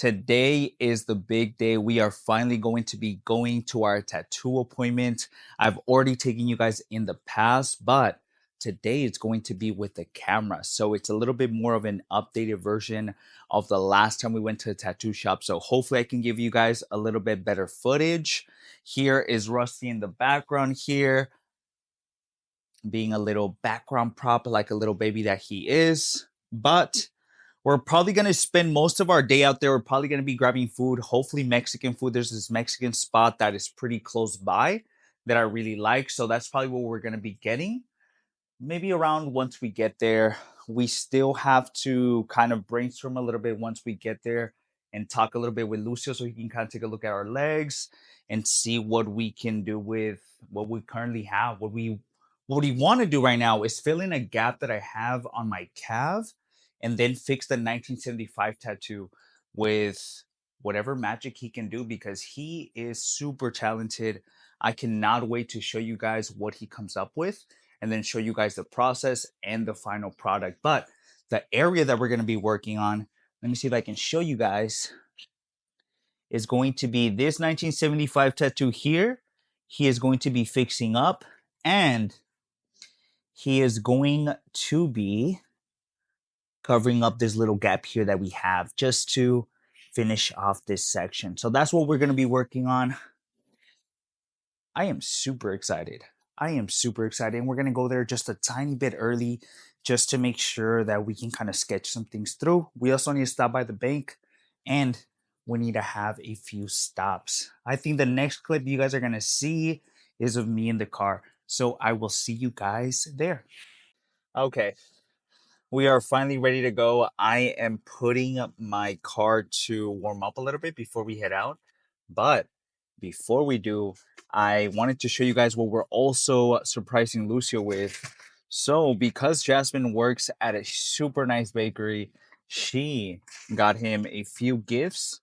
Today is the big day. We are finally going to be going to our tattoo appointment. I've already taken you guys in the past, but today it's going to be with the camera. So it's a little bit more of an updated version of the last time we went to a tattoo shop. So hopefully I can give you guys a little bit better footage. Here is Rusty in the background here, being a little background prop like a little baby that he is. But we're probably going to spend most of our day out there. We're probably going to be grabbing food, hopefully Mexican food. There's this Mexican spot that is pretty close by that I really like. So that's probably what we're going to be getting. Maybe around once we get there. We still have to kind of brainstorm a little bit once we get there and talk a little bit with Lucio so he can kind of take a look at our legs and see what we can do with what we currently have. What we want to do right now is fill in a gap that I have on my calf and then fix the 1975 tattoo with whatever magic he can do because he is super talented. I cannot wait to show you guys what he comes up with and then show you guys the process and the final product. But the area that we're going to be working on, let me see if I can show you guys, is going to be this 1975 tattoo here. He is going to be fixing up, and he is going to be covering up this little gap here that we have just to finish off this section. So that's what we're going to be working on. I am super excited. I am super excited. And we're going to go there just a tiny bit early just to make sure that we can kind of sketch some things through. We also need to stop by the bank and we need to have a few stops. I think the next clip you guys are going to see is of me in the car. So I will see you guys there. Okay, we are finally ready to go. I am putting up my car to warm up a little bit before we head out. But before we do, I wanted to show you guys what we're also surprising Lucio with. So, because Jasmine works at a super nice bakery, she got him a few gifts.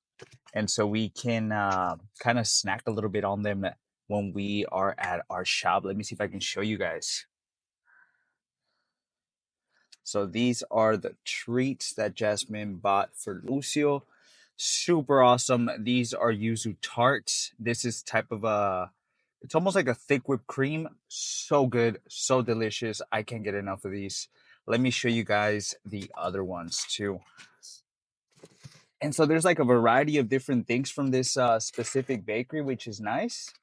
And so we can kind of snack a little bit on them when we are at our shop. Let me see if I can show you guys. So these are the treats that Jasmine bought for Lucio. Super awesome. These are yuzu tarts. This is type of it's almost like a thick whipped cream. So good, so delicious. I can't get enough of these. Let me show you guys the other ones too. And so there's like a variety of different things from this specific bakery, which is nice.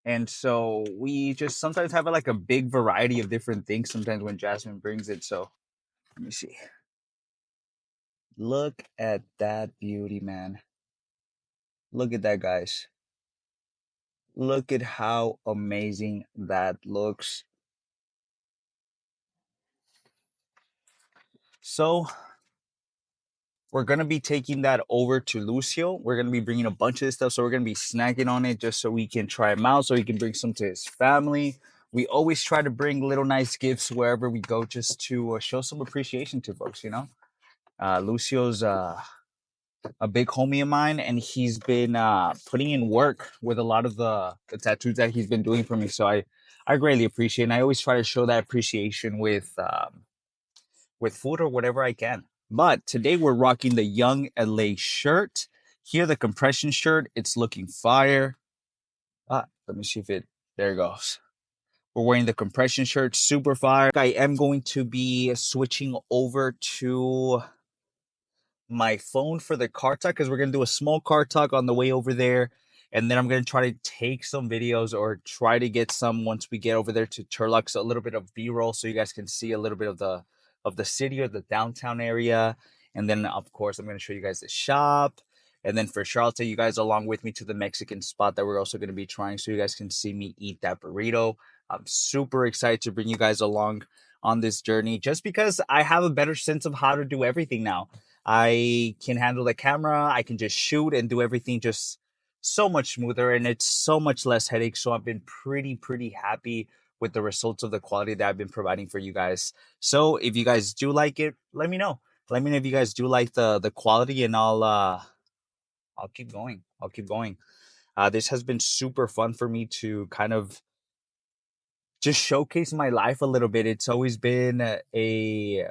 And so we just sometimes have like a big variety of different things sometimes when Jasmine brings it. So let me see. Look at that beauty, man. Look at that, guys. Look at how amazing that looks. So, we're going to be taking that over to Lucio. We're going to be bringing a bunch of this stuff. So, we're going to be snacking on it just so we can try them out, so he can bring some to his family. We always try to bring little nice gifts wherever we go just to show some appreciation to folks, you know? Lucio's a big homie of mine, and he's been putting in work with a lot of the tattoos that he's been doing for me. So I greatly appreciate it. And I always try to show that appreciation with food or whatever I can. But today we're rocking the Young LA shirt. Here, the compression shirt. It's looking fire. Let me see if it, there it goes. We're wearing the compression shirt, super fire. I am going to be switching over to my phone for the car talk because we're gonna do a small car talk on the way over there, and then I'm gonna try to take some videos or try to get some once we get over there to Turlock, so a little bit of B-roll so you guys can see a little bit of the city or the downtown area, and then of course I'm gonna show you guys the shop, and then for sure I'll take you guys along with me to the Mexican spot that we're also gonna be trying so you guys can see me eat that burrito. I'm super excited to bring you guys along on this journey just because I have a better sense of how to do everything now. I can handle the camera. I can just shoot and do everything just so much smoother and it's so much less headache. So I've been pretty happy with the results of the quality that I've been providing for you guys. So if you guys do like it, let me know. Let me know if you guys do like the quality and I'll keep going. I'll keep going. This has been super fun for me to kind of just showcase my life a little bit. It's always been a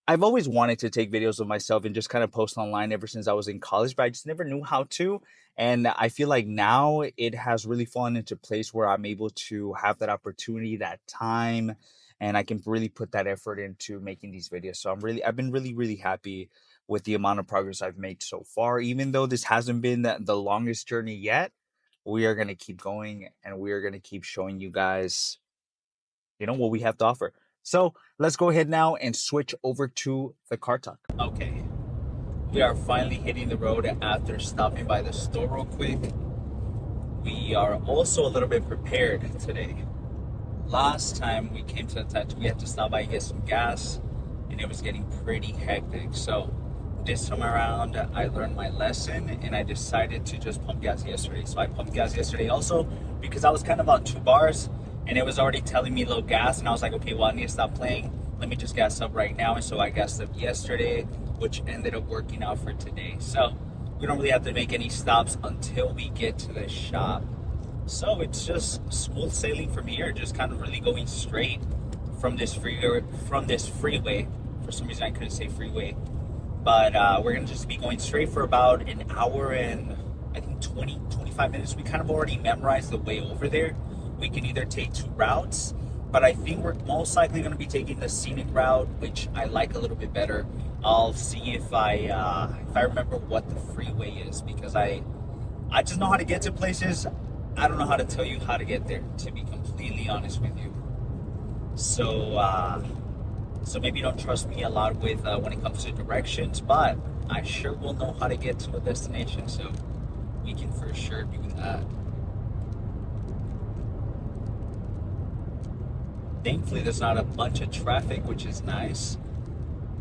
I've always wanted to take videos of myself and just kind of post online ever since I was in college, but I just never knew how to. And I feel like now it has really fallen into place where I'm able to have that opportunity, that time, and I can really put that effort into making these videos. So I've been really, really happy with the amount of progress I've made so far. Even though this hasn't been the longest journey yet, we are going to keep going and we are going to keep showing you guys, what we have to offer. So let's go ahead now and switch over to the car talk. Okay, we are finally hitting the road after stopping by the store real quick. We are also a little bit prepared today. Last time we came to the tattoo, we had to stop by and get some gas, and it was getting pretty hectic. So this time around, I learned my lesson, and I decided to just pump gas yesterday. So I pumped gas yesterday also because I was kind of on 2 bars, and it was already telling me low gas, and I was like, okay, well, I need to stop playing. Let me just gas up right now. And so I gassed up yesterday, which ended up working out for today. So we don't really have to make any stops until we get to the shop. So it's just smooth sailing from here, just kind of really going straight from this freeway. For some reason I couldn't say freeway. But we're gonna just be going straight for about an hour and I think 25 minutes. We kind of already memorized the way over there. We can either take 2 routes, but I think we're most likely gonna be taking the scenic route, which I like a little bit better. I'll see if I remember what the freeway is, because I just know how to get to places. I don't know how to tell you how to get there, to be completely honest with you. So maybe you don't trust me a lot with when it comes to directions, but I sure will know how to get to a destination, so we can for sure do that. Thankfully, there's not a bunch of traffic, which is nice.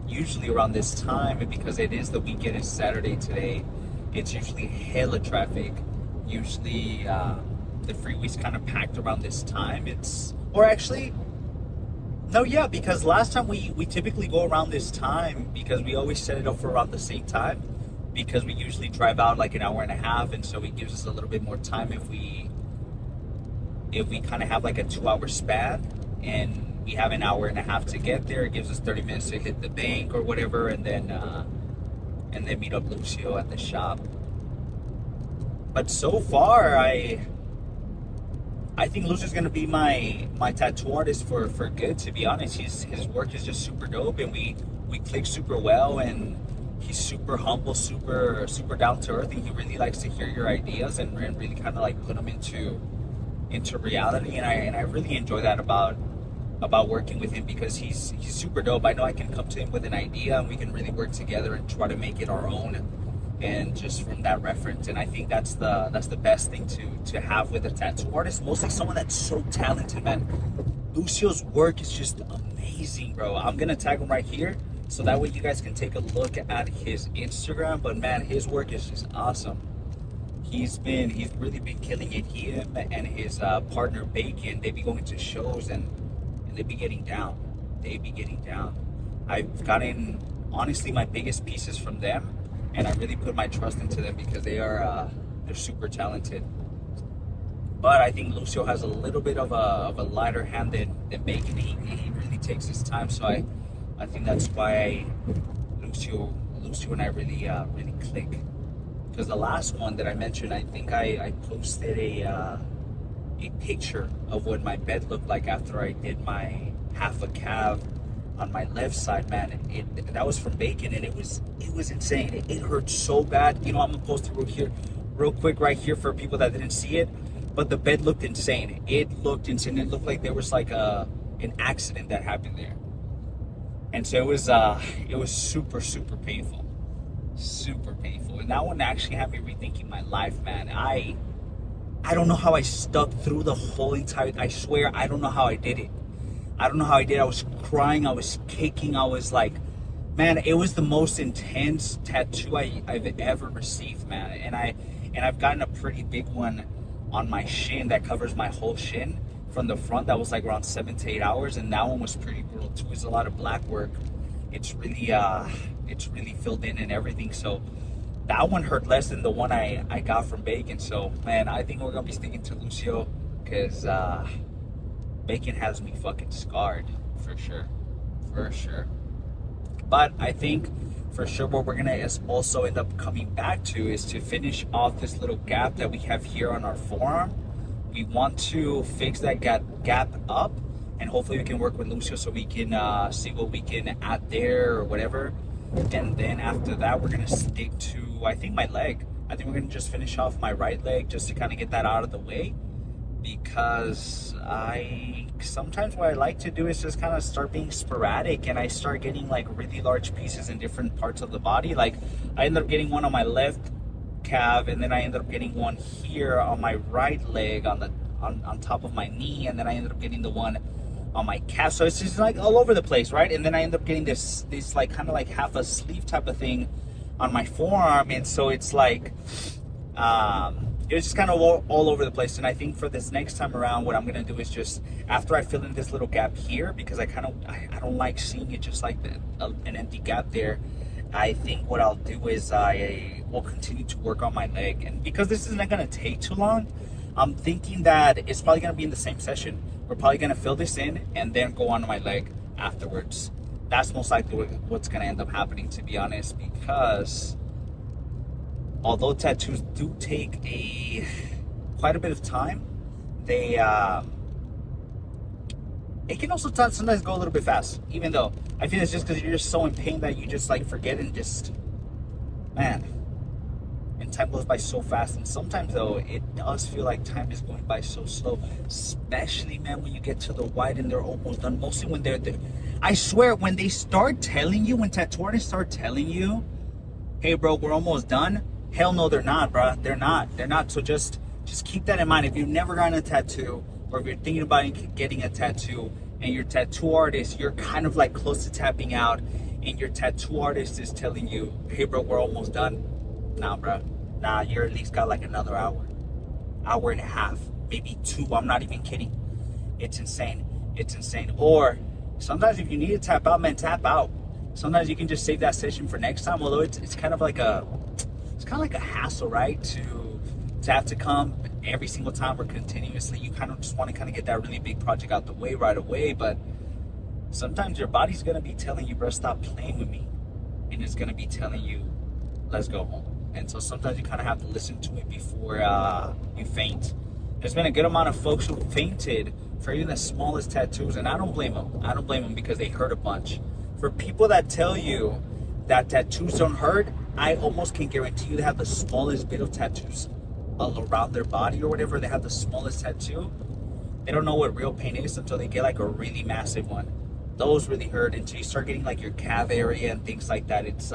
Usually around this time, and because it is the weekend, it's Saturday today, it's usually hella traffic. Usually the freeway's kind of packed around this time. Because last time we typically go around this time, because we always set it up for around the same time, because we usually drive out like an hour and a half, and so it gives us a little bit more time if we kind of have like a 2-hour span and we have an hour and a half to get there. It gives us 30 minutes to hit the bank or whatever, and then meet up Lucio at the shop. But so far, I think Lucio's gonna be my tattoo artist for good. To be honest, his work is just super dope, and we click super well, and he's super humble, super down to earth, and he really likes to hear your ideas and really kind of like put them into reality. And I really enjoy that about working with him, because he's super dope. I know I can come to him with an idea, and we can really work together and try to make it our own. And just from that reference, and I think that's the best thing to have with a tattoo artist, mostly someone that's so talented, man. Lucio's work is just amazing, bro. I'm gonna tag him right here, so that way you guys can take a look at his Instagram. But man, his work is just awesome. He's really been killing it. Him and his partner Bacon, they be going to shows and they be getting down. I've gotten, honestly, my biggest pieces from them, and I really put my trust into them because they're super talented. But I think Lucio has a little bit of a lighter hand than Bacon. He really takes his time, so I think that's why Lucio and I really click. Because the last one that I mentioned, I think I posted a picture of what my bed looked like after I did my half a calf on my left side, man. That was from Bacon, and it was insane. It hurt so bad. I'm gonna post it real quick right here for people that didn't see it. But the bed looked insane. It looked insane. It looked like there was like an accident that happened there. And so it was super, super painful. Super painful. And that one actually had me rethinking my life, man. I don't know how I stuck through the whole entire, I swear, I don't know how I did it. I was crying, I was kicking, I was like, man, it was the most intense tattoo I've ever received, man. And I've gotten a pretty big one on my shin that covers my whole shin from the front. That was like around 7 to 8 hours, and that one was pretty brutal too. It's a lot of black work. It's really filled in and everything. So that one hurt less than the one I got from Bacon. So man, I think we're gonna be sticking to Lucio, because Bacon has me fucking scarred for sure. But I think for sure what we're gonna is also end up coming back to is to finish off this little gap that we have here on our forearm. We want to fix that gap up, and hopefully we can work with Lucio so we can see what we can add there or whatever. And then after that, we're gonna stick to, I think, my leg. I think we're gonna just finish off my right leg just to kind of get that out of the way, because I sometimes what I like to do is just kind of start being sporadic, and I start getting like really large pieces in different parts of the body. Like I ended up getting one on my left calf, and then I ended up getting one here on my right leg on top of my knee, and then I ended up getting the one on my calf. So it's just like all over the place, right? And then I end up getting this like kind of like half a sleeve type of thing on my forearm, and so it's like it was just kind of all over the place. And I think for this next time around, what I'm gonna do is just, after I fill in this little gap here, because I don't like seeing it just like an empty gap there, I think what I'll do is I will continue to work on my leg. And because this isn't gonna take too long, I'm thinking that it's probably gonna be in the same session. We're probably gonna fill this in and then go on to my leg afterwards. That's most likely what's gonna end up happening, to be honest, because although tattoos do take quite a bit of time, they it can also sometimes go a little bit fast. Even though I feel it's just because you're just so in pain that you just like forget and just, man. And time goes by so fast. And sometimes though, it does feel like time is going by so slow. Especially, man, when you get to the white and they're almost done. Mostly when they're there. I swear, when they start telling you, when tattoo artists start telling you, hey bro, we're almost done. Hell no, they're not, bro. They're not. So just keep that in mind. If you've never gotten a tattoo, or if you're thinking about getting a tattoo, and your tattoo artist, you're kind of like close to tapping out, and your tattoo artist is telling you, hey bro, we're almost done. Nah, bro. Nah, you're at least got like another hour and a half, maybe 2. I'm not even kidding. It's insane. Or sometimes if you need to tap out, man, tap out. Sometimes you can just save that session for next time. Although it's kind of like a hassle, right? To have to come every single time or continuously. You kind of just want to kind of get that really big project out the way right away. But sometimes your body's gonna be telling you, bro, stop playing with me, and it's gonna be telling you, let's go home. And so sometimes you kind of have to listen to it before you faint. There's been a good amount of folks who fainted for even the smallest tattoos, and I don't blame them because they hurt a bunch. For people that tell you that tattoos don't hurt, I almost can guarantee you they have the smallest bit of tattoos all around their body or whatever. They have the smallest tattoo. They don't know what real pain is until they get like a really massive one. Those really hurt until you start getting like your calf area and things like that. It's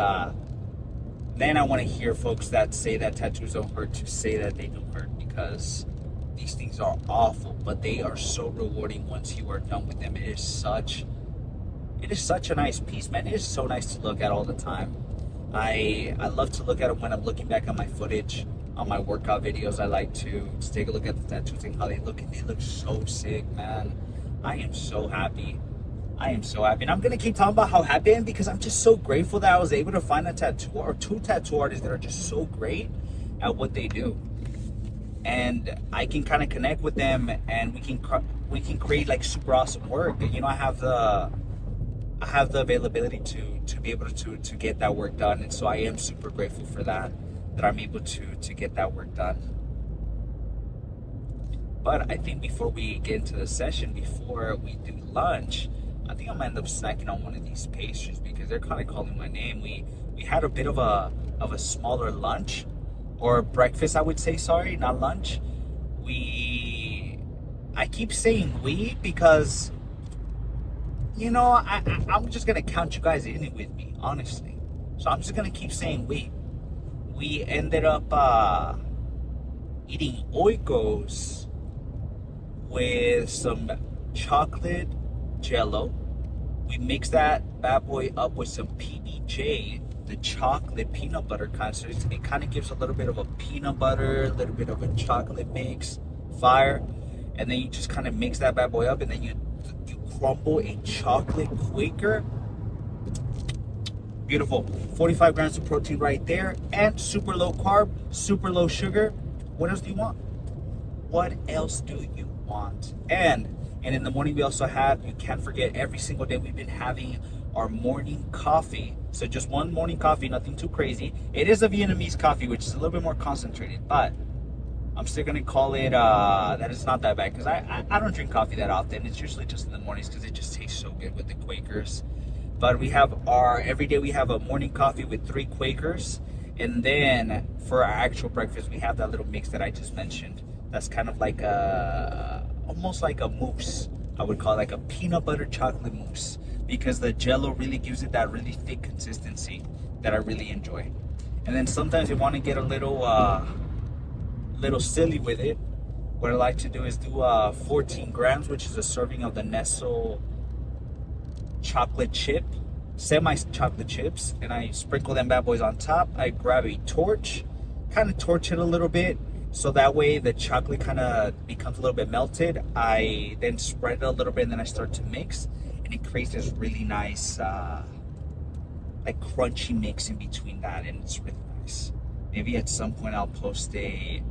then I want to hear folks that say that tattoos don't hurt to say that they don't hurt, because these things are awful, but they are so rewarding once you are done with them. It is such a nice piece, man. It is so nice to look at all the time. I love to look at it when I'm looking back on my footage, on my workout videos. I like to take a look at the tattoos and how they look, and they look so sick, man. I am so happy. And I'm going to keep talking about how happy I am, because I'm just so grateful that I was able to find a tattoo or 2 tattoo artists that are just so great at what they do. And I can kind of connect with them, and we can create like super awesome work. You know, I have the availability to be able to get that work done. And so I am super grateful for that I'm able to get that work done. But I think before we get into the session, before we do lunch, I think I'm gonna end up snacking on one of these pastries, because they're kind of calling my name. We had a bit of a smaller lunch, or breakfast, I would say. Sorry, not lunch. I keep saying we because, you know, I'm just gonna count you guys in it with me, honestly. So I'm just gonna keep saying we. We ended up eating oikos with some chocolate Jello. We mix that bad boy up with some PBJ, the chocolate peanut butter kind. So it kind of gives a little bit of a peanut butter, a little bit of a chocolate mix, fire. And then you just kind of mix that bad boy up, and then you crumble a chocolate Quaker. Beautiful. 45 grams of protein right there, and super low carb, super low sugar. What else do you want? And in the morning we also have, you can't forget, every single day we've been having our morning coffee. So just one morning coffee, nothing too crazy. It is a Vietnamese coffee, which is a little bit more concentrated, but I'm still gonna call it that it's not that bad because I don't drink coffee that often. It's usually just in the mornings because it just tastes so good with the Quakers. But we have every day we have a morning coffee with 3 Quakers, and then for our actual breakfast we have that little mix that I just mentioned. That's kind of like almost like a mousse. I would call it like a peanut butter chocolate mousse because the Jello really gives it that really thick consistency that I really enjoy. And then sometimes you want to get a little silly with it. What I like to do is do 14 grams, which is a serving of the Nestle chocolate chip, semi chocolate chips, and I sprinkle them bad boys on top. I grab a torch, kind of torch it a little bit, so that way the chocolate kind of becomes a little bit melted. I then spread it a little bit, and then I start to mix, and it creates this really nice, like crunchy mix in between that, and it's really nice. Maybe at some point I'll post a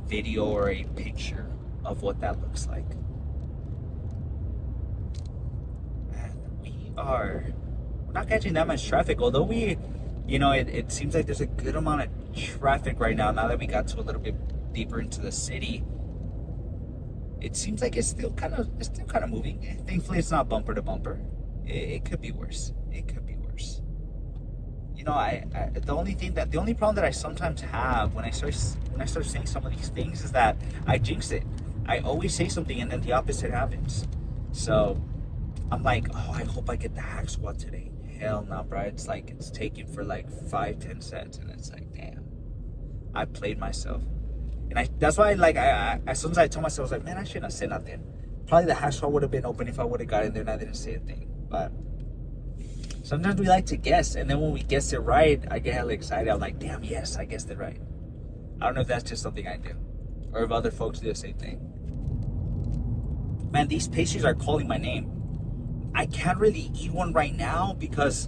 video or a picture of what that looks like. We're not catching that much traffic, although it seems like there's a good amount of traffic right now that we got to a little bit deeper into the city. It seems like it's still kind of moving. Thankfully it's not bumper to bumper. It could be worse. The only problem that I sometimes have when I start saying some of these things is that I jinx it. I always say something and then the opposite happens. So I'm like, oh, I hope I get the hack squat today. Hell no, bro. It's like it's taken for like 5-10 cents, and it's like, damn, I played myself. And that's why as soon as I told myself, I was like, man, I shouldn't have said nothing. Probably the hack squat would have been open if I would have got in there and I didn't say a thing. But sometimes we like to guess, and then when we guess it right, I get hella excited. I'm like, damn, yes, I guessed it right. I don't know if that's just something I do, or if other folks do the same thing. Man, these pastries are calling my name. I can't really eat one right now because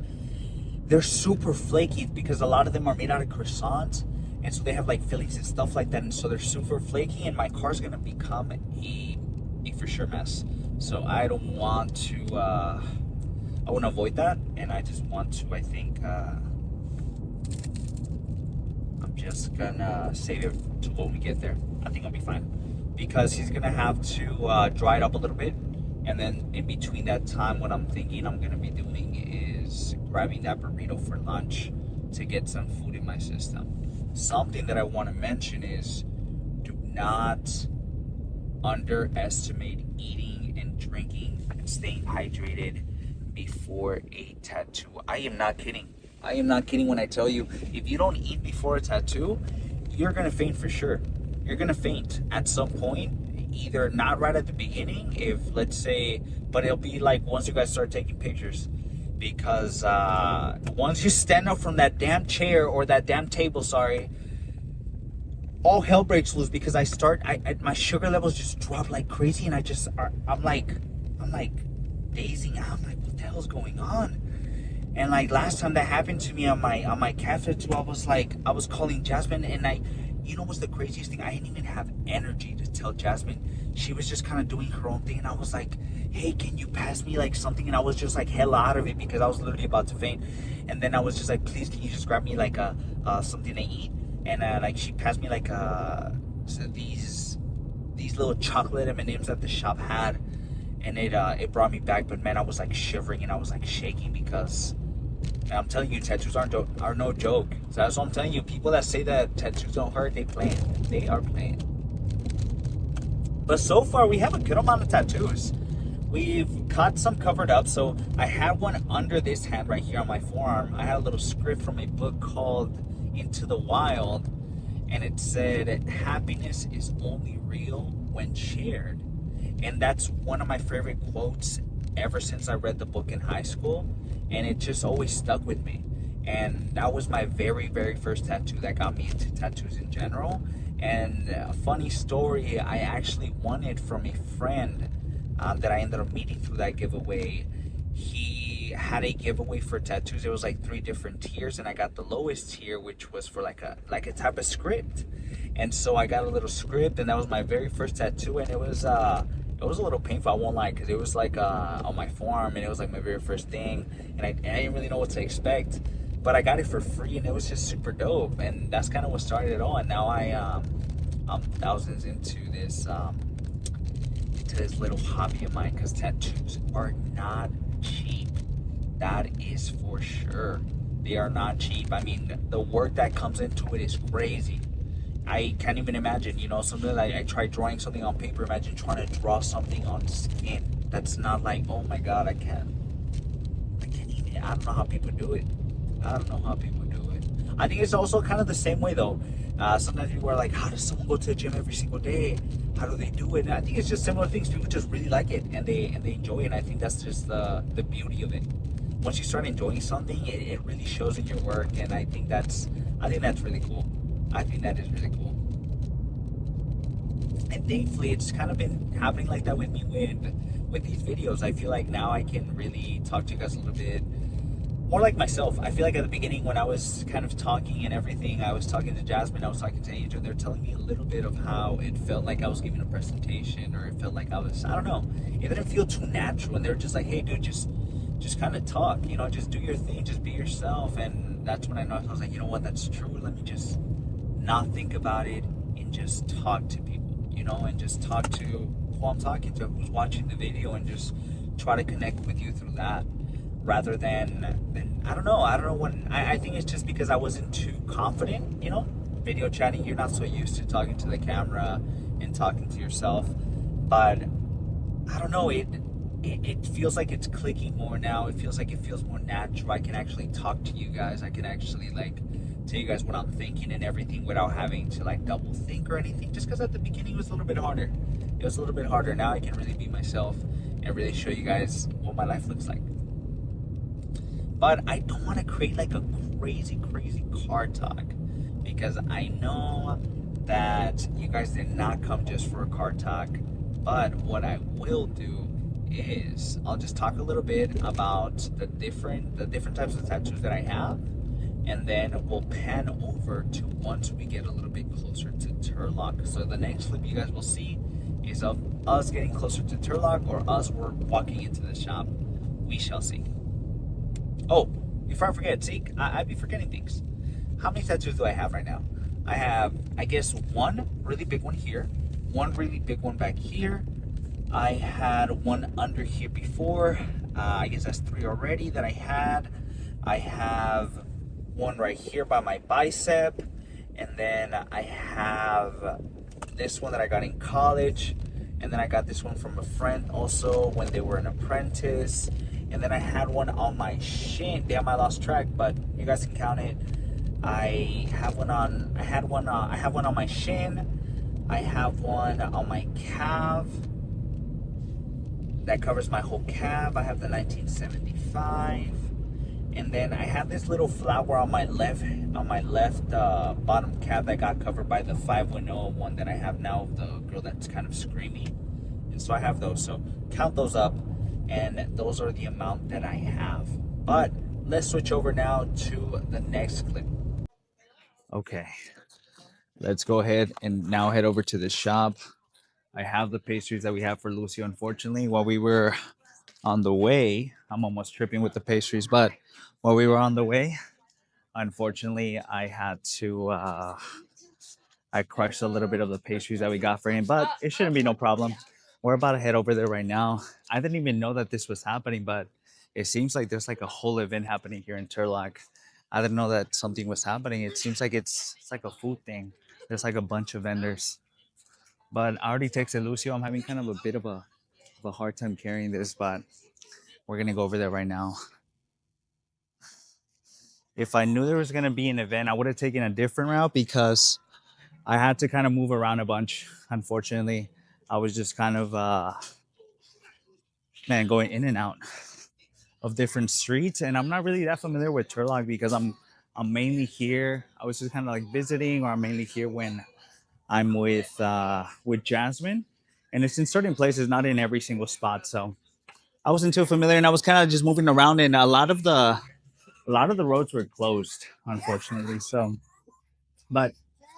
they're super flaky, because a lot of them are made out of croissants, and so they have like fillings and stuff like that, and so they're super flaky, and my car's gonna become a for sure mess. So I don't want to I want to avoid that, and I just want to, I think, I'm just gonna save it to when we get there. I think I'll be fine, because he's gonna have to dry it up a little bit, and then in between that time, what I'm thinking I'm gonna be doing is grabbing that burrito for lunch to get some food in my system. Something that I want to mention is, do not underestimate eating and drinking and staying hydrated before a tattoo. I am not kidding. When I tell you, if you don't eat before a tattoo, you're gonna faint for sure. You're gonna faint at some point, either not right at the beginning, if let's say, but it'll be like once you guys start taking pictures, because once you stand up from that damn chair or that damn table, all hell breaks loose, because my sugar levels just drop like crazy, and I'm like dazing out. I'm like, what the hell's going on? And like last time that happened to me on my calf tattoo, I was calling Jasmine, and you know what's the craziest thing? I didn't even have energy to tell Jasmine. She was just kind of doing her own thing, and I was like, hey, can you pass me like something? And I was just like hell out of it, because I was literally about to faint. And then I was just like, please, can you just grab me like something to eat? And like she passed me like these little chocolate M&Ms that the shop had, and it brought me back. But man, I was like shivering and I was like shaking, because man, I'm telling you, tattoos are no joke. So that's what I'm telling you. People that say that tattoos don't hurt, they are playing. But so far we have a good amount of tattoos. We've got some covered up. So I had one under this hand right here on my forearm. I had a little script from a book called Into the Wild, and it said, happiness is only real when shared. And that's one of my favorite quotes ever since I read the book in high school, and it just always stuck with me. And that was my very, very first tattoo that got me into tattoos in general. And a funny story, I actually won it from a friend that I ended up meeting through that giveaway. He had a giveaway for tattoos. It was like 3 different tiers, and I got the lowest tier, which was for like a type of script. And so I got a little script, and that was my very first tattoo, and it was It was a little painful, I won't lie, because it was like on my forearm, and it was like my very first thing, and I didn't really know what to expect, but I got it for free, and it was just super dope, and that's kind of what started it all. And now I'm thousands into this little hobby of mine, because tattoos are not cheap. That is for sure. They are not cheap. I mean, the work that comes into it is crazy. I can't even imagine, something I tried drawing something on paper. Imagine trying to draw something on skin. That's not like, oh my God, I can't even, I don't know how people do it. I don't know how people do it. I think it's also kind of the same way though. Sometimes people are like, how does someone go to the gym every single day? How do they do it? And I think it's just similar things. People just really like it, and they enjoy it. And I think that's just the beauty of it. Once you start enjoying something, it really shows in your work, and I think that's really cool. I think that is really cool. And thankfully, it's kind of been happening like that with me with these videos. I feel like now I can really talk to you guys a little bit more like myself. I feel like at the beginning, when I was kind of talking and everything, I was talking to Jasmine, I was talking to Angel, they're telling me a little bit of how it felt like I was giving a presentation, or it felt like I don't know, it didn't feel too natural. And they're just like, hey dude, just kind of talk, just do your thing, just be yourself. And that's when I was like, you know what, that's true. Let me just not think about it and just talk to people, and just talk to who I'm talking to, who's watching the video, and just try to connect with you through that, rather than I don't know when I think it's just because I wasn't too confident, video chatting. You're not so used to talking to the camera and talking to yourself, but I don't know, it feels like it's clicking more now. It feels more natural. I can actually talk to you guys. I can actually like tell you guys what I'm thinking and everything without having to like double think or anything. Just because at the beginning it was a little bit harder. It was a little bit harder. Now I can really be myself and really show you guys what my life looks like. But I don't want to create like a crazy, crazy car talk, because I know that you guys did not come just for a car talk. But what I will do is I'll just talk a little bit about the different types of tattoos that I have, and then we'll pan over to once we get a little bit closer to Turlock. So the next clip you guys will see is of us getting closer to Turlock, or us walking into the shop. We shall see. Oh, before I forget, see, I'd be forgetting things. How many tattoos do I have right now? I have, I guess, one really big one here, one really big one back here. I had one under here before. I guess that's 3 already that I had. I have one right here by my bicep. And then I have this one that I got in college. And then I got this one from a friend also when they were an apprentice. And then I had one on my shin. Damn, I lost track, but you guys can count it. I have one on my shin. I have one on my calf that covers my whole calf. I have the 1975. And then I have this little flower on my left bottom calf that got covered by the 510 one that I have now, the girl that's kind of screaming. And so I have those. So count those up, and those are the amount that I have. But let's switch over now to the next clip. Okay, let's go ahead and now head over to the shop. I have the pastries that we have for Lucio. Unfortunately, while we were on the way, I'm almost tripping with the pastries, but while we were on the way, unfortunately, I crushed a little bit of the pastries that we got for him, but it shouldn't be no problem. We're about to head over there right now. I didn't even know that this was happening, but it seems like there's like a whole event happening here in Turlock. I didn't know that something was happening. It seems like it's like a food thing. There's like a bunch of vendors. But I already texted Lucio. I'm having kind of a bit of a hard time carrying this, but we're gonna go over there right now. If I knew there was gonna be an event, I would have taken a different route, because I had to kind of move around a bunch. Unfortunately, I was just kind of going in and out of different streets, and I'm not really that familiar with Turlock, because I'm mainly here. I was just kind of like visiting, or I'm mainly here when I'm with Jasmine, and it's in certain places, not in every single spot. So I wasn't too familiar, and I was kind of just moving around, and a lot of the roads were closed, unfortunately. So, but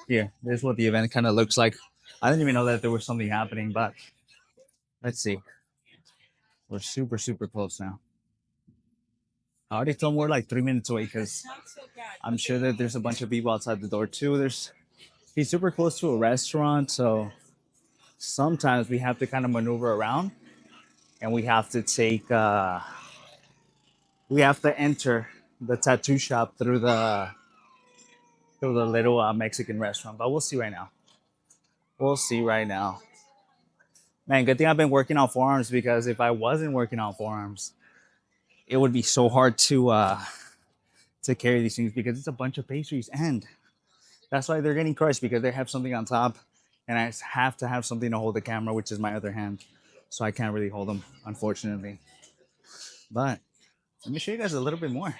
yeah, this is what the event kind of looks like. I didn't even know that there was something happening, but Let's see. We're super close now. I already told him we're like 3 minutes away because I'm sure that there's a bunch of people outside the door too. He's super close to a restaurant, so sometimes we have to kind of maneuver around and we have to enter the tattoo shop through the little Mexican restaurant. But we'll see right now. We'll see right now. Man, good thing I've been working on forearms because if I wasn't working on forearms, it would be so hard to carry these things because it's a bunch of pastries and that's why they're getting crushed because they have something on top and I have to have something to hold the camera, which is my other hand. So I can't really hold them, unfortunately. But let me show you guys a little bit more.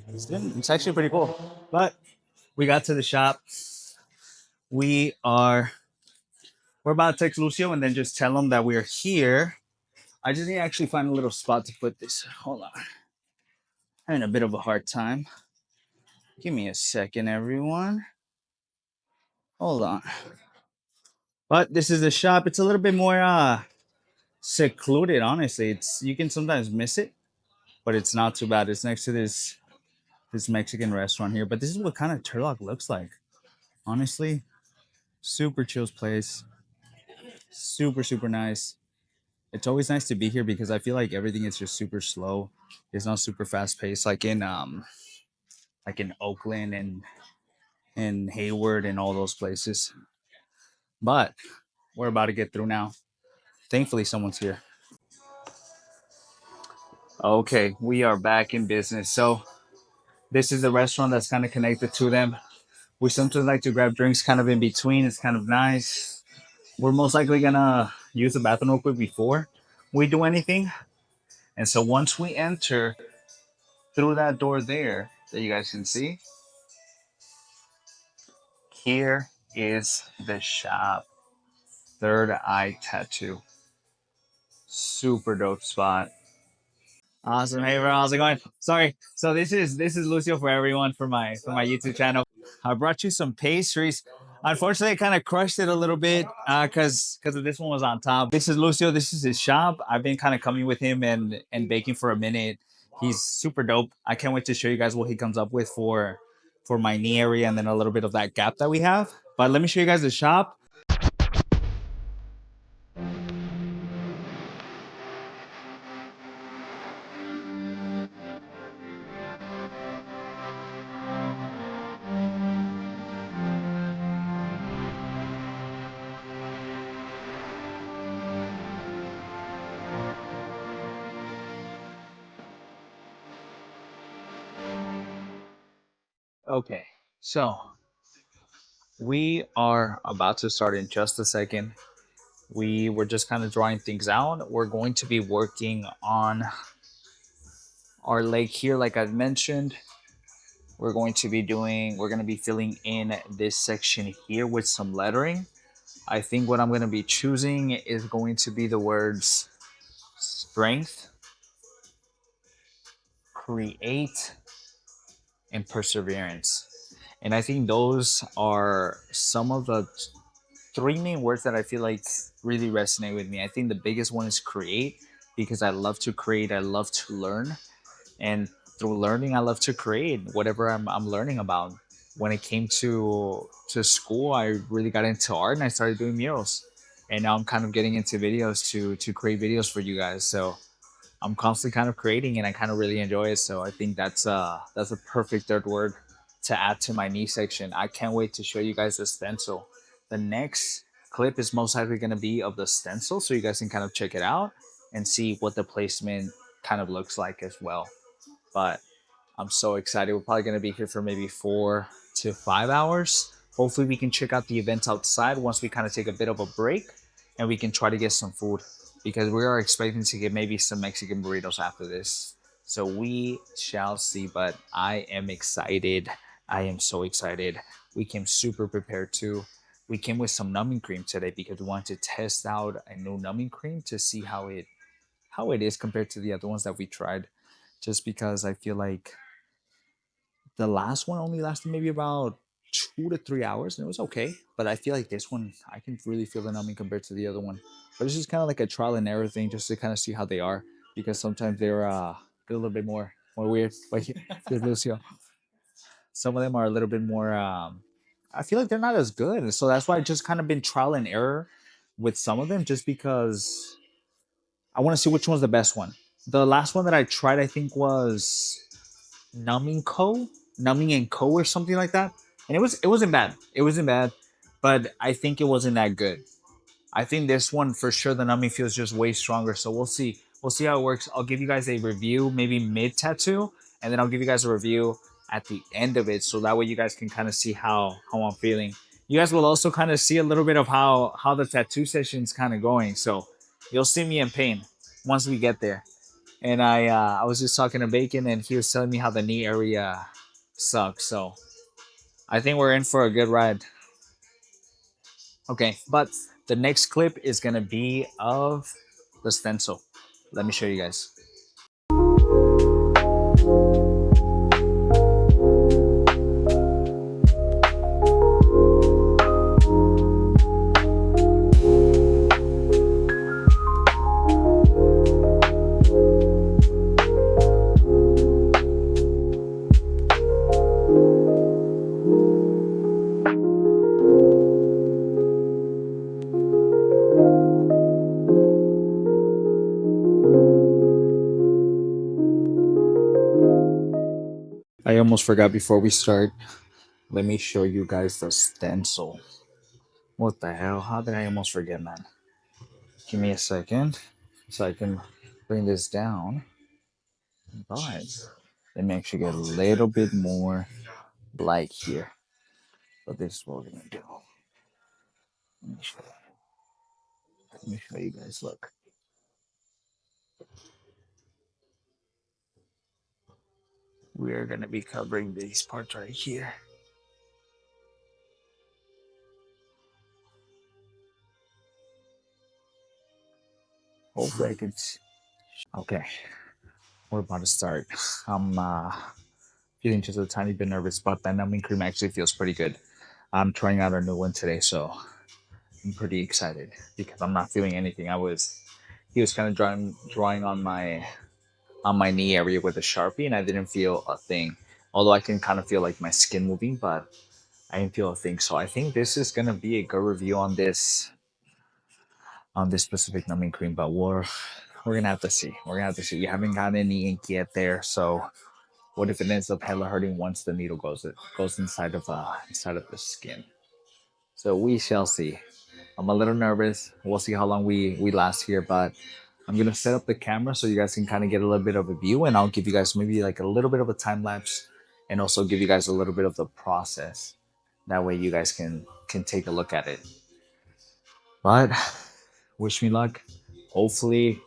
It's actually pretty cool. But we got to the shop. We are we're about to text Lucio and then just tell him that we're here. I just need to actually find a little spot to put this. Hold on. Having a bit of a hard time. Give me a second, everyone. Hold on. But this is the shop. It's a little bit more secluded, honestly. It's you can sometimes miss it, but it's not too bad. It's next to this Mexican restaurant here. But this is what kind of Turlock looks like. Honestly, super chills place. Super nice. It's always nice to be here because I feel like everything is just super slow. It's not super fast paced like in Oakland and Hayward and all those places. But we're about to get through now. Thankfully someone's here. Okay, we are back in business. So this is the restaurant that's kind of connected to them. We sometimes like to grab drinks kind of in between. It's kind of nice. We're most likely gonna use the bathroom real quick before we do anything. And so once we enter through that door there that you guys can see, here is the shop. Third Eye Tattoo. Super dope spot. Awesome. Hey bro, how's it going? Sorry. So this is Lucio for everyone for my YouTube channel. I brought you some pastries. Unfortunately, I kind of crushed it a little bit because of this one was on top. This is Lucio. This is his shop. I've been kind of coming with him and baking for a minute. He's super dope. I can't wait to show you guys what he comes up with for my knee area and then a little bit of that gap that we have. But let me show you guys the shop. Okay, so we are about to start in just a second. We were just kind of drawing things out. We're going to be working on our leg here, like I mentioned. We're going to be filling in this section here with some lettering. I think what I'm going to be choosing is going to be the words strength, create, and perseverance. And I think those are some of the three main words that I feel like really resonate with me. I think the biggest one is create because I love to create, I love to learn, and through learning, I love to create whatever I'm learning about. When it came to school, I really got into art and I started doing murals, and now I'm kind of getting into videos to create videos for you guys. So I'm constantly kind of creating and I kind of really enjoy it. So I think that's a perfect third word to add to my knee section. I can't wait to show you guys the stencil. The next clip is most likely going to be of the stencil so you guys can kind of check it out and see what the placement kind of looks like as well. But I'm so excited. We're probably going to be here for maybe 4 to 5 hours. Hopefully, we can check out the events outside once we kind of take a bit of a break and we can try to get some food because we are expecting to get maybe some Mexican burritos after this. So we shall see. But I am excited. I am so excited. We came super prepared too. We came with some numbing cream today because we wanted to test out a new numbing cream to see how it is compared to the other ones that we tried. Just because I feel like the last one only lasted maybe about 2 to 3 hours, and it was okay. But I feel like this one, I can really feel the numbing compared to the other one. But it's just kind of like a trial and error thing, just to kind of see how they are, because sometimes they're a little bit more weird. But here's Lucio. Some of them are a little bit more. I feel like they're not as good, so that's why I just kind of been trial and error with some of them, just because I want to see which one's the best one. The last one that I tried, I think, was Numbing Co. Numbing and Co. or something like that. And it wasn't bad. It wasn't bad, but I think it wasn't that good. I think this one for sure the numbing feels just way stronger. So we'll see. We'll see how it works. I'll give you guys a review maybe mid tattoo, and then I'll give you guys a review at the end of it, so that way you guys can kind of see how I'm feeling. You guys will also kind of see a little bit of how the tattoo session's kind of going. So you'll see me in pain once we get there. And I was just talking to Bacon, and he was telling me how the knee area sucks. So I think we're in for a good ride. Okay, but the next clip is gonna be of the stencil. Let me show you guys. I almost forgot before we start. Let me show you guys the stencil. What the hell? How did I almost forget, man? Give me a second so I can bring this down. But let me actually get a little bit more light here. So this is what we're gonna do. Let me show, let me show you guys. Look, we're gonna be covering these parts right here. Hopefully I can. Okay, we're about to start. I'm feeling just a tiny bit nervous, but that numbing cream actually feels pretty good. I'm trying out a new one today, so I'm pretty excited because I'm not feeling anything. He was kind of drawing on my knee area with a sharpie, and I didn't feel a thing. Although I can kind of feel like my skin moving, but I didn't feel a thing. So I think this is gonna be a good review on this specific numbing cream, but we're gonna have to see. We're gonna have to see. We haven't gotten any ink yet there, so what if it ends up hella hurting once the needle goes inside of the skin? So we shall see. I'm a little nervous. We'll see how long we last here, but I'm gonna set up the camera so you guys can kind of get a little bit of a view, and I'll give you guys maybe like a little bit of a time lapse, and also give you guys a little bit of the process. That way you guys can take a look at it. But wish me luck. Hopefully,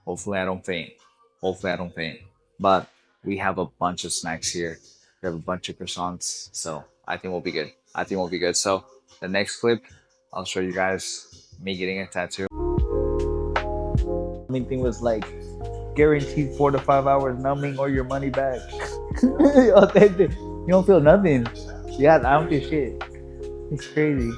hopefully I don't faint. Hopefully I don't faint. But we have a bunch of snacks here. We have a bunch of croissants, so I think we'll be good. I think we'll be good. So the next clip, I'll show you guys me getting a tattoo. Main thing was like guaranteed 4 to 5 hours numbing or your money back. Authentic. You don't feel nothing. Yeah, I don't feel shit. It's crazy.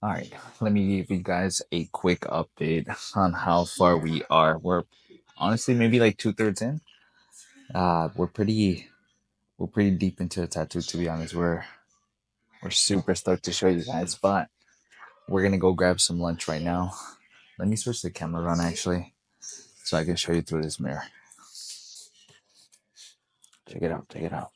All right, let me give you guys a quick update on how far we are. We're honestly maybe like 2/3 in. We're pretty deep into the tattoo, to be honest. We're super stoked to show you guys, but we're gonna go grab some lunch right now. Let me switch the camera on actually, so I can show you through this mirror. Check it out. Check it out.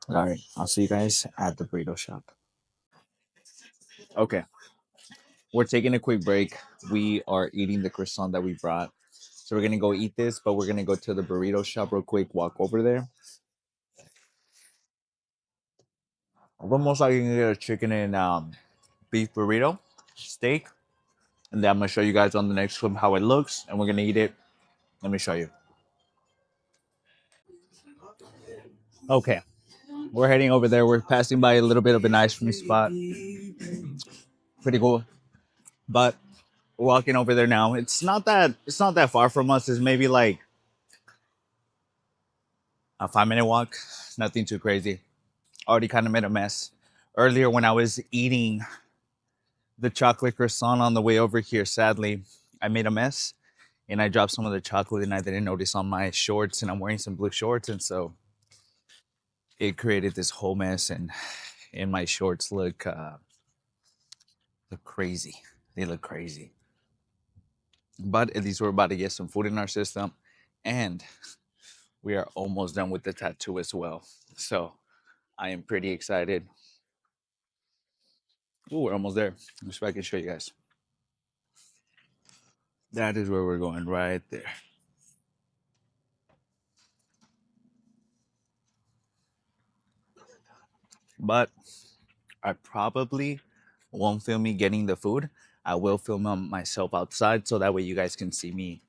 All right, I'll see you guys at the burrito shop. Okay, we're taking a quick break. We are eating the croissant that we brought. So we're gonna go eat this, but we're gonna go to the burrito shop real quick, walk over there. We're most likely gonna get a chicken and beef burrito, steak, and then I'm gonna show you guys on the next clip how it looks, and we're gonna eat it. Let me show you. Okay, we're heading over there. We're passing by a little bit of an ice cream spot. Pretty cool. But we're walking over there now. It's not that far from us. It's maybe like a 5 minute walk. Nothing too crazy. Already kind of made a mess. Earlier when I was eating the chocolate croissant on the way over here, sadly, I made a mess and I dropped some of the chocolate and I didn't notice on my shorts, and I'm wearing some blue shorts, and so it created this whole mess, and my shorts look crazy. They look crazy. But at least we're about to get some food in our system, and we are almost done with the tattoo as well. So I am pretty excited. Ooh, we're almost there. Let me see if I can show you guys. That is where we're going, right there. But I probably won't film me getting the food. I will film myself outside so that way you guys can see me.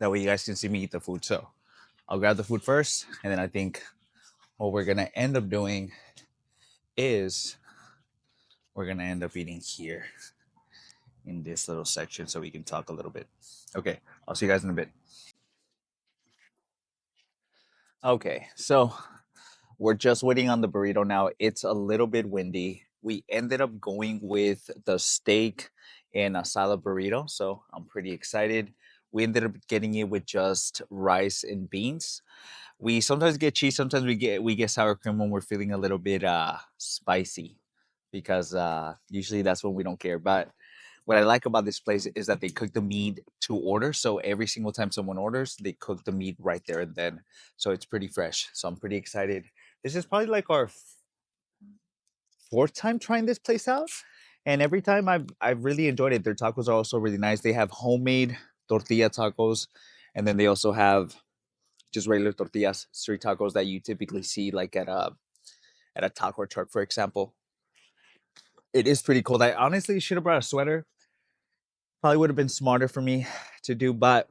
That way you guys can see me eat the food. So I'll grab the food first, and then I think what we're gonna end up doing is we're gonna end up eating here in this little section so we can talk a little bit. Okay, I'll see you guys in a bit. Okay, so we're just waiting on the burrito now. It's a little bit windy. We ended up going with the steak and a salad burrito, so I'm pretty excited. We ended up getting it with just rice and beans. We sometimes get cheese, sometimes we get sour cream when we're feeling a little bit spicy, because usually that's when we don't care. But what I like about this place is that they cook the meat to order. So every single time someone orders, they cook the meat right there and then. So it's pretty fresh. So I'm pretty excited. This is probably like our fourth time trying this place out. And every time I've really enjoyed it. Their tacos are also really nice. They have homemade tortilla tacos. And then they also have just regular tortillas, street tacos that you typically see like at a taco truck, for example. It is pretty cold. I honestly should have brought a sweater. Probably would have been smarter for me to do, but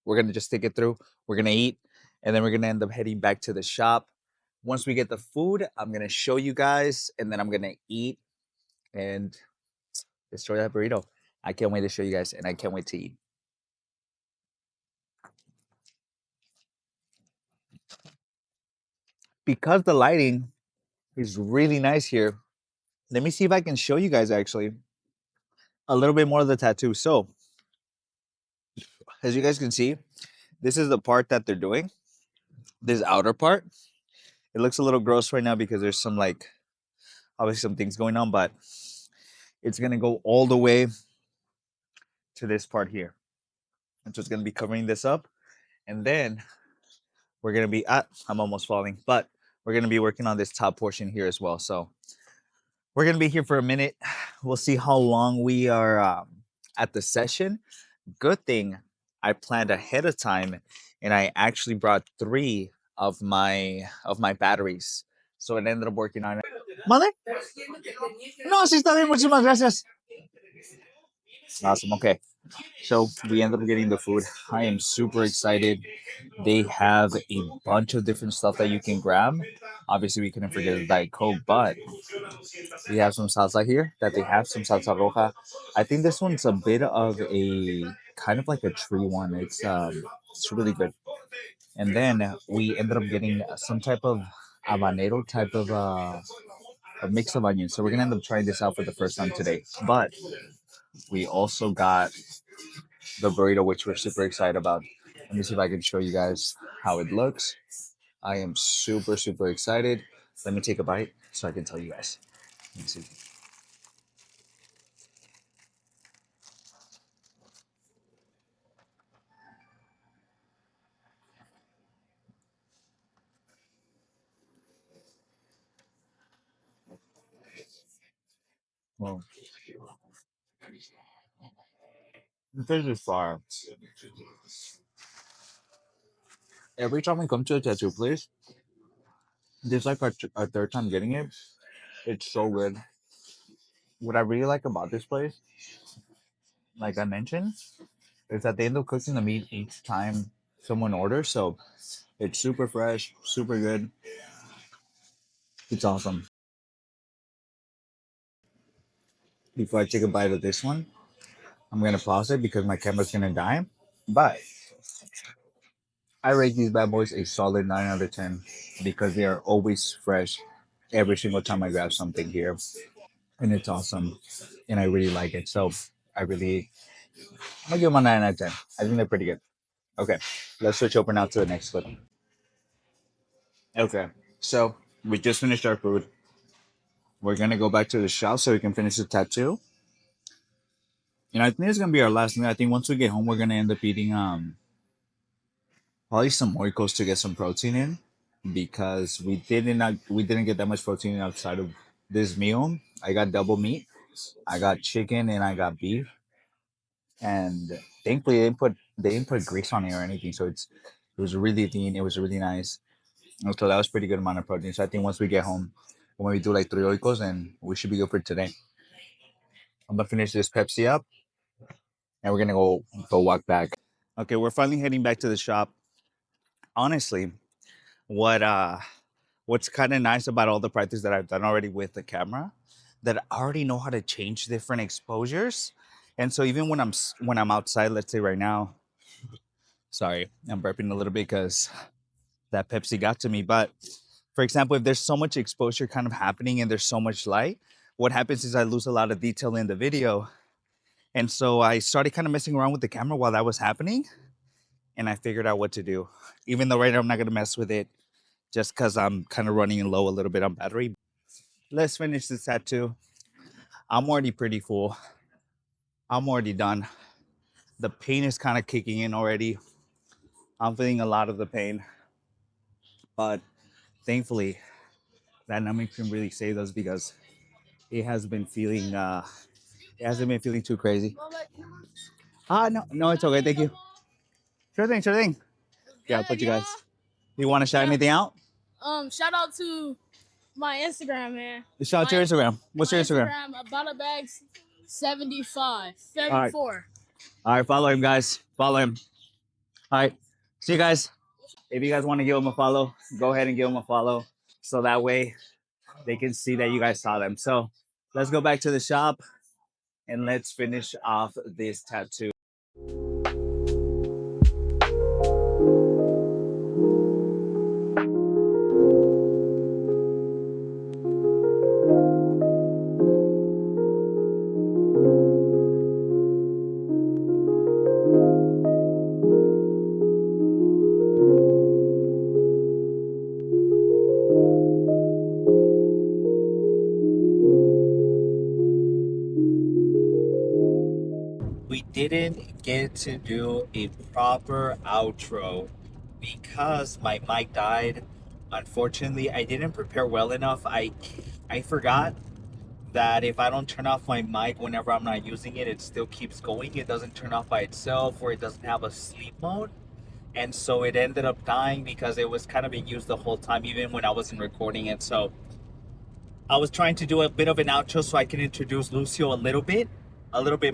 we're gonna just take it through. We're gonna eat, and then we're gonna end up heading back to the shop. Once we get the food, I'm gonna show you guys, and then I'm gonna eat and destroy that burrito. I can't wait to show you guys, and I can't wait to eat. Because the lighting is really nice here, let me see if I can show you guys actually a little bit more of the tattoo. So, as you guys can see, this is the part that they're doing. This outer part. It looks a little gross right now because there's some like obviously some things going on, but it's gonna go all the way to this part here. And so it's gonna be covering this up. And then we're gonna be I'm almost falling, but we're gonna be working on this top portion here as well. So we're gonna be here for a minute. We'll see how long we are at the session. Good thing I planned ahead of time, and I actually brought three of my batteries. So it ended up working on it. Mother? No, sí está bien. Muchísimas gracias. Awesome. Okay. So we ended up getting the food. I am super excited. They have a bunch of different stuff that you can grab. Obviously, we couldn't forget the Diet Coke, but we have some salsa here that they have, some salsa roja. I think this one's a bit of a kind of like a tree one. It's really good. And then we ended up getting some type of habanero type of a mix of onions. So we're gonna end up trying this out for the first time today. But we also got the burrito, which we're super excited about. Let me see if I can show you guys how it looks. I am super, super excited. Let me take a bite so I can tell you guys. Let me see. Well, This is fire. Every time we come to a tattoo place, this is like our third time getting it. It's so good. What I really like about this place, like I mentioned, is that they end up cooking the meat each time someone orders. So it's super fresh, super good. It's awesome. Before I take a bite of this one, I'm gonna pause it because my camera's gonna die. But I rate these bad boys a solid 9 out of 10 because they are always fresh every single time I grab something here. And it's awesome. And I really like it. So I'm gonna give them a 9 out of 10. I think they're pretty good. Okay. Let's switch over now to the next clip. Okay. So we just finished our food. We're gonna go back to the shop so we can finish the tattoo. And I think it's gonna be our last meal. I think once we get home we're gonna end up eating probably some Oikos to get some protein in because we didn't get that much protein outside of this meal. I got double meat, I got chicken, and I got beef. And thankfully they didn't put grease on it or anything, so it was really lean. It was really nice. And so that was pretty good amount of protein. So I think once we get home, when we do like 3 Oikos, then we should be good for today. I'm gonna finish this Pepsi up, and we're gonna go walk back. Okay, we're finally heading back to the shop. Honestly, what what's kind of nice about all the practice that I've done already with the camera, that I already know how to change different exposures. And so even when I'm outside, let's say right now, sorry, I'm burping a little bit because that Pepsi got to me. But for example, if there's so much exposure kind of happening and there's so much light, what happens is I lose a lot of detail in the video. And so I started kind of messing around with the camera while that was happening, and I figured out what to do. Even though right now I'm not gonna mess with it just because I'm kind of running low a little bit on battery. Let's finish this tattoo. I'm already pretty full. I'm already done. The pain is kind of kicking in already. I'm feeling a lot of the pain, but thankfully that numbing cream really saved us because it has been feeling it hasn't been feeling too crazy. No, it's okay. Thank you. Sure thing, sure thing. Yeah, I'll put you guys. You want to shout anything out? Shout out to my Instagram, man. Shout out to your Instagram. What's your Instagram? About a bag 75, 74. All right, follow him, guys. Follow him. All right, see you guys. If you guys want to give him a follow, go ahead and give him a follow. So that way they can see that you guys saw them. So let's go back to the shop and let's finish off this tattoo. We didn't get to do a proper outro because my mic died. Unfortunately, I didn't prepare well enough. I forgot that if I don't turn off my mic whenever I'm not using it, it still keeps going. It doesn't turn off by itself, or it doesn't have a sleep mode. And so it ended up dying because it was kind of being used the whole time, even when I wasn't recording it. So I was trying to do a bit of an outro so I can introduce Lucio a little bit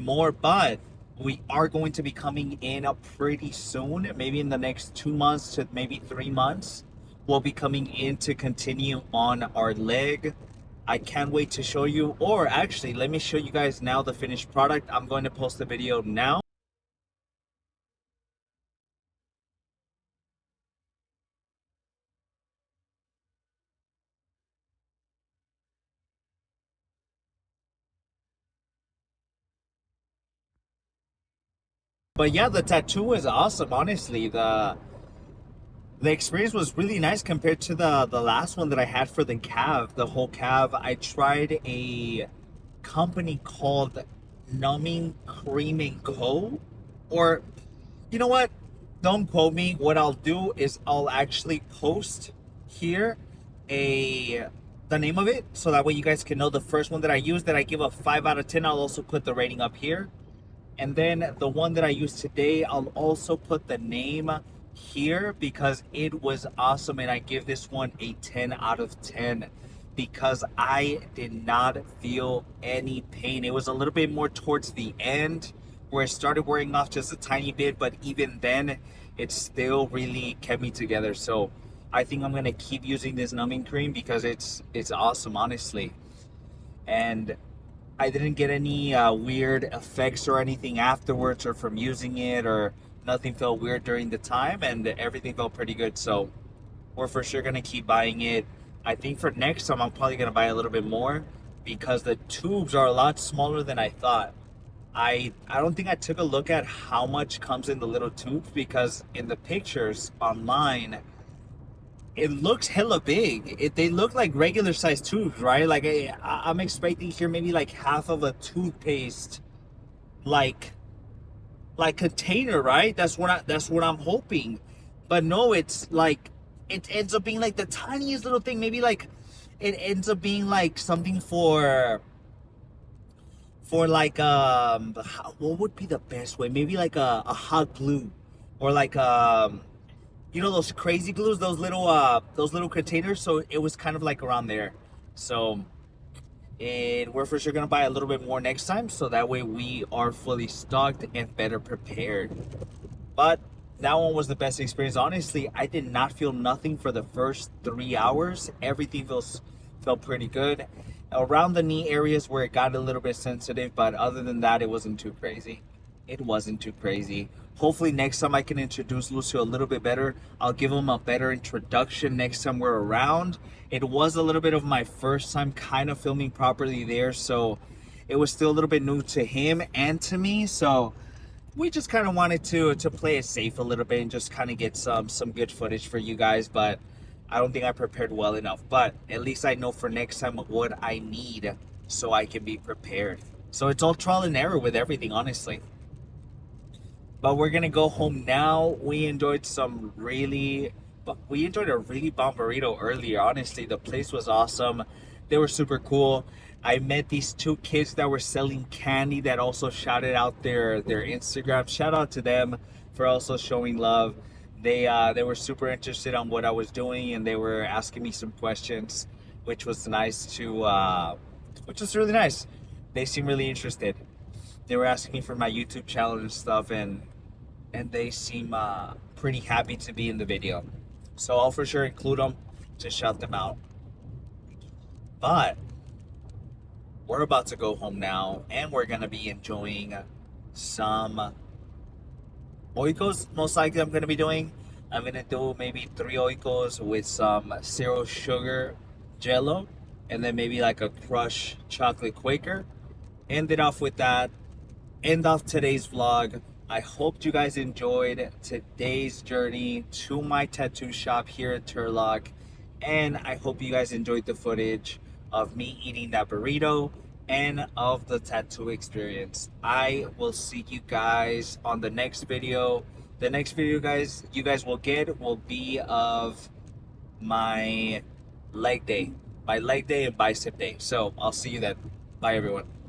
more, but we are going to be coming in up pretty soon, maybe in the next 2 months to maybe 3 months. We'll be coming in to continue on our leg. I can't wait to show you, or actually, let me show you guys now the finished product. I'm going to post the video now. But yeah, the tattoo is awesome, honestly. The experience was really nice compared to the last one that I had for the calf, the whole calf. I tried a company called Numbing Cream and Co. Or you know what? Don't quote me. What I'll do is I'll actually post here a the name of it so that way you guys can know the first one that I used that I give a 5 out of 10. I'll also put the rating up here. And then the one that I used today, I'll also put the name here because it was awesome. And I give this one a 10 out of 10 because I did not feel any pain. It was a little bit more towards the end where it started wearing off just a tiny bit, but even then, it still really kept me together. So I think I'm gonna keep using this numbing cream because it's awesome, honestly. And I didn't get any weird effects or anything afterwards or from using it, or nothing felt weird during the time, and everything felt pretty good. So we're for sure gonna keep buying it. I think for next time I'm probably gonna buy a little bit more because the tubes are a lot smaller than I thought. I don't think I took a look at how much comes in the little tubes because in the pictures online it looks hella big. They look like regular sized tubes, right? Like I'm expecting here maybe like half of a toothpaste, like container, right? That's what I'm hoping. But no, it's like it ends up being like the tiniest little thing. Maybe like it ends up being like something for like what would be the best way? Maybe like a hot glue, or like you know those crazy glues, those little containers. So it was kind of like around there. So we're for sure gonna buy a little bit more next time, so that way we are fully stocked and better prepared. But that one was the best experience. Honestly, I did not feel nothing for the first 3 hours. Everything felt pretty good. Around the knee areas where it got a little bit sensitive, but other than that, it wasn't too crazy. It wasn't too crazy. Hopefully next time I can introduce Lucio a little bit better. I'll give him a better introduction next time we're around. It was a little bit of my first time kind of filming properly there, so it was still a little bit new to him and to me. So we just kind of wanted to play it safe a little bit and just kind of get some good footage for you guys. But I don't think I prepared well enough. But at least I know for next time what I need so I can be prepared. So it's all trial and error with everything, honestly. But we're gonna go home now. We enjoyed a really bomb burrito earlier. Honestly, the place was awesome. They were super cool. I met these two kids that were selling candy that also shouted out their Instagram. Shout out to them for also showing love. They were super interested on what I was doing, and they were asking me some questions, which was nice to which was really nice. They seemed really interested. They were asking me for my YouTube channel and stuff, and they seem pretty happy to be in the video. So I'll for sure include them to shout them out. But we're about to go home now, and we're gonna be enjoying some oikos. Most likely, I'm gonna be doing. I'm gonna do maybe 3 oikos with some zero sugar Jello, and then maybe like a crushed chocolate Quaker. End it off with that. End off today's vlog. I hope you guys enjoyed today's journey to my tattoo shop here at Turlock. And I hope you guys enjoyed the footage of me eating that burrito and of the tattoo experience. I will see you guys on the next video. The next video you guys will get will be of my leg day. My leg day and bicep day. So I'll see you then. Bye everyone.